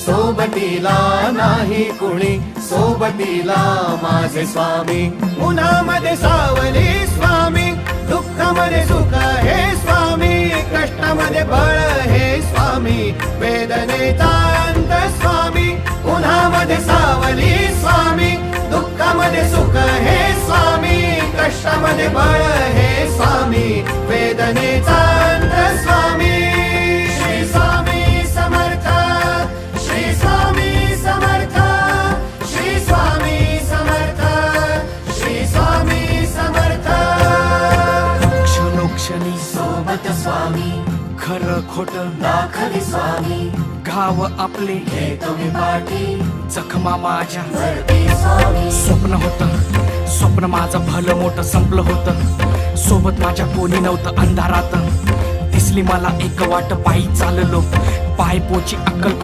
सोबतीला नाही कुणी, सोबतीला माझे स्वामी. उन्हामध्ये सावली स्वामी, दुःखामध्ये सुख हे स्वामी, कष्टामध्ये बळ हे स्वामी, वेदनेचा अंत स्वामी. उन्हामध्ये सावली स्वामी, दुःखामध्ये सुख हे स्वामी, कष्टामध्ये बळ हे स्वामी, वेदनेचा अंत स्वामी. श्री स्वामी समर्थ, श्री स्वामी समर्थ, श्री स्वामी समर्थ, श्री स्वामी समर्थ. क्षणोक्षणी सोबत स्वामी, खरं खोट दाखवी स्वामी, घाव आपले हे तुम्ही पाठी जखमा माझ्या भरती स्वामी. स्वप्न होतं, स्वप्न माझं भलं मोठं संपलं होतं. सोबत माझ्या कोणी नव्हतं अंधारात. दिसली मला एक वाट, पायी चाललो, पाय पोची अक्कल